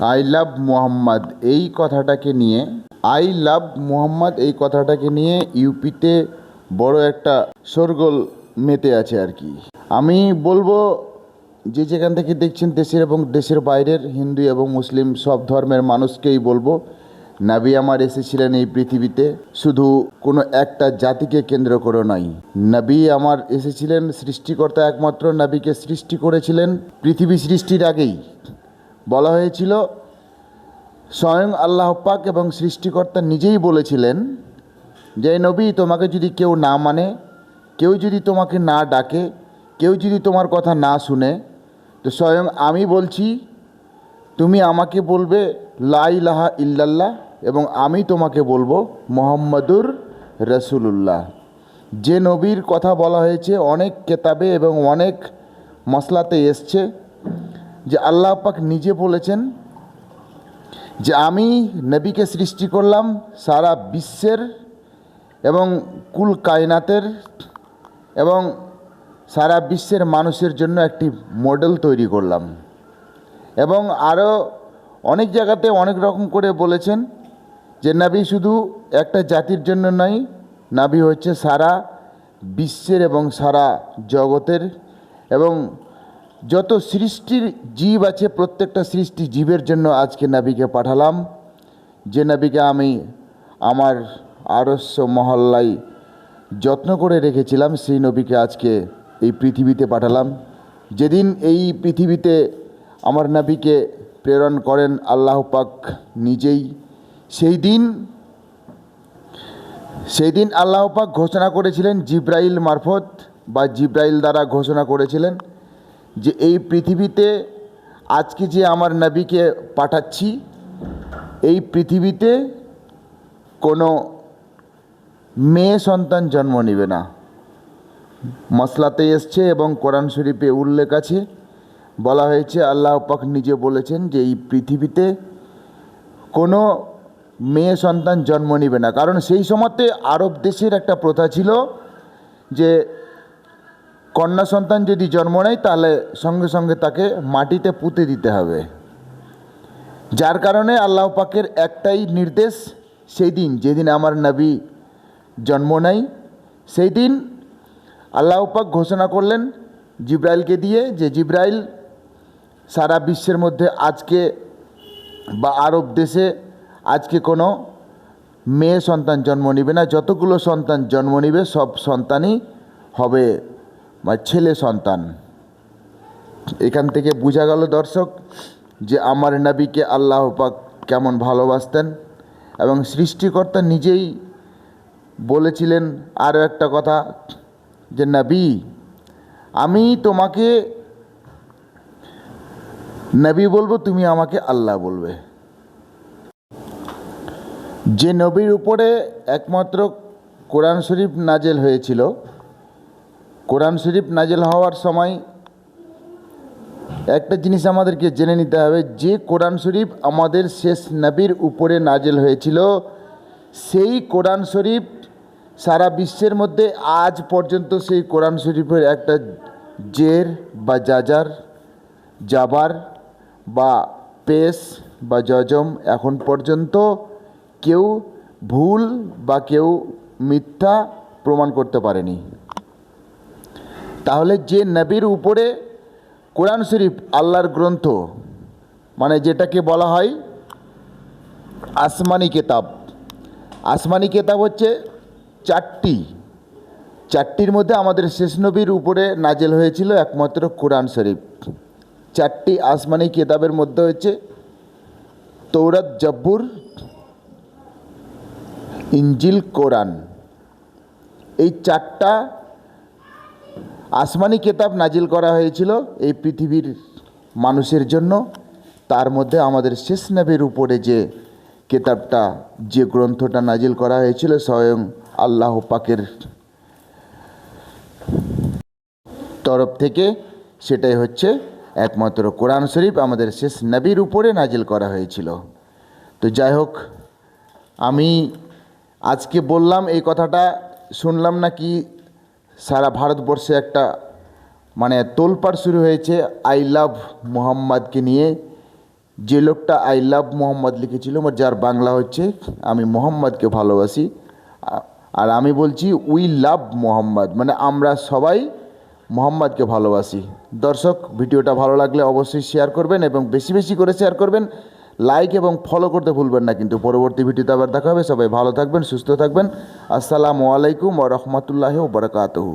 I love Mohammad এই কথাটাকে নিয়ে ইউপিতে বড় একটা শোরগোল মেতে আছে আর কি। আমি বলবো যে যেখান থেকে দেখছেন দেশের এবং দেশের বাইরের হিন্দু এবং মুসলিম সব ধর্মের মানুষকেই বলবো, নবী আমার এসেছিলেন এই পৃথিবীতে শুধু কোনো একটা জাতিকে কেন্দ্র করে নয়। নবী আমার এসেছিলেন, সৃষ্টিকর্তা একমাত্র নবীকে সৃষ্টি করেছিলেন পৃথিবী সৃষ্টির আগেই। বলা হয়েছিল স্বয়ং আল্লাহ পাক এবং সৃষ্টিকর্তা নিজেই বলেছিলেন যে নবী, তোমাকে যদি কেউ না মানে, কেউ যদি তোমাকে না ডাকে, কেউ যদি তোমার কথা না শুনে, তো স্বয়ং আমি বলছি তুমি আমাকে বলবে লা ইলাহা ইল্লাল্লাহ এবং আমি তোমাকে বলবো মুহাম্মাদুর রাসূলুল্লাহ। যে নবীর কথা বলা হয়েছে অনেক কেতাবে এবং অনেক মসলাতে এসছে যে আল্লাহ পাক নিজে বলেছেন যে আমি নবীকে সৃষ্টি করলাম সারা বিশ্বের এবং কুল কায়নাতের এবং সারা বিশ্বের মানুষের জন্য একটি মডেল তৈরি করলাম। এবং আরও অনেক জায়গাতে অনেক রকম করে বলেছেন যে নবী শুধু একটা জাতির জন্য নয়, নবী হচ্ছে সারা বিশ্বের এবং সারা জগতের এবং যত সৃষ্টির জীব আছে প্রত্যেকটা সৃষ্টি জীবের জন্য আজকে নবীকে পাঠালাম। যে নবীকে আমি আমার আরস্য মহল্লায় যত্ন করে রেখেছিলাম, সেই নবীকে আজকে এই পৃথিবীতে পাঠালাম। যেদিন এই পৃথিবীতে আমার নবীকে প্রেরণ করেন আল্লাহ পাক নিজেই, সেই দিন আল্লাহ পাক ঘোষণা করেছিলেন জিব্রাইল মারফত বা জিব্রাইল দ্বারা ঘোষণা করেছিলেন যে এই পৃথিবীতে আজকে যে আমার নবীকে পাঠাচ্ছি, এই পৃথিবীতে কোনো মেয়ে সন্তান জন্ম নেবে না। মসলাতে এসছে এবং কোরআন শরীফে উল্লেখ আছে, বলা হয়েছে আল্লাহ পাক নিজে বলেছেন যে এই পৃথিবীতে কোনো মেয়ে সন্তান জন্ম নেবে না। কারণ সেই সময়তে আরব দেশের একটা প্রথা ছিল যে কন্যা সন্তান যদি জন্ম নেয় তাহলে সঙ্গে সঙ্গে তাকে মাটিতে পুঁতে দিতে হবে। যার কারণে আল্লাহ পাকের একটাই নির্দেশ, সেই দিন যেদিন আমার নবী জন্ম নেয়, সেই দিন আল্লাহ পাক ঘোষণা করলেন জিব্রাইলকে দিয়ে যে জিব্রাইল, সারা বিশ্বের মধ্যে আজকে বা আরব দেশে আজকে কোনো মেয়ে সন্তান জন্ম নেবে না, যতগুলো সন্তান জন্ম নেবে সব সন্তানই হবে ছেলে সন্তান। এখান থেকে বোঝা গেল দর্শক যে আমার নবীকে আল্লাহ পাক কেমন ভালোবাসতেন এবং সৃষ্টিকর্তা নিজেই বলেছিলেন আরও একটা কথা যে নবী, আমি তোমাকে নবী বলবো, তুমি আমাকে আল্লাহ বলবে। যে নবীর উপরে একমাত্র কোরআন শরীফ নাজেল হয়েছিল, কোরআন শরীফ নাজেল হওয়ার সময় একটা জিনিস আমাদেরকে জেনে নিতে হবে, যে কোরআন শরীফ আমাদের শেষ নবীর উপরে নাজেল হয়েছিল, সেই কোরআন শরীফ সারা বিশ্বের মধ্যে আজ পর্যন্ত সেই কোরআন শরীফের একটা জের বা জাবার বা পেশ বা জজম এখন পর্যন্ত কেউ ভুল বা কেউ মিথ্যা প্রমাণ করতে পারেনি। তাহলে যে নবীর উপরে কোরআন শরীফ আল্লাহর গ্রন্থ, মানে যেটাকে বলা হয় আসমানি কেতাব, আসমানি কেতাব হচ্ছে চারটির মধ্যে আমাদের শেষ নবীর উপরে নাজেল হয়েছিল একমাত্র কোরআন শরীফ। চারটি আসমানি কেতাবের মধ্যে হচ্ছে তৌরাত, জব্বুর, ইঞ্জিল, কোরআন। এই চারটা আসমানি কেতাব নাজিল করা হয়েছিল এই পৃথিবীর মানুষের জন্য। তার মধ্যে আমাদের শেষ নবীর উপরে যে কেতাবটা, যে গ্রন্থটা নাজিল করা হয়েছিল স্বয়ং আল্লাহ পাকের তরফ থেকে, সেটাই হচ্ছে একমাত্র কোরআন শরীফ আমাদের শেষ নবীর উপরে নাজিল করা হয়েছিল। তো যাই হোক, আমি আজকে বললাম এই কথাটা, শুনলাম নাকি সারা ভারতবর্ষে একটা তোলপাড় শুরু হয়েছে আই লাভ মোহাম্মদকে নিয়ে, যে লোকটা আই লাভ মোহাম্মদ লিখেছিল, যার বাংলা হচ্ছে আমি মোহাম্মদকে ভালোবাসি, আর আমি বলছি উই লাভ মোহাম্মদ, মানে আমরা সবাই মোহাম্মদকে ভালোবাসি। দর্শক, ভিডিওটা ভালো লাগলে অবশ্যই শেয়ার করবেন এবং বেশি বেশি করে শেয়ার করবেন, লাইক এবং ফলো করতে ভুলবেন না। কিন্তু পরবর্তী ভিডিওতে আবার দেখা হবে। সবাই ভালো থাকবেন, সুস্থ থাকবেন। আসসালামু আলাইকুম ওয়া রাহমাতুল্লাহি ওয়া বারাকাতুহু।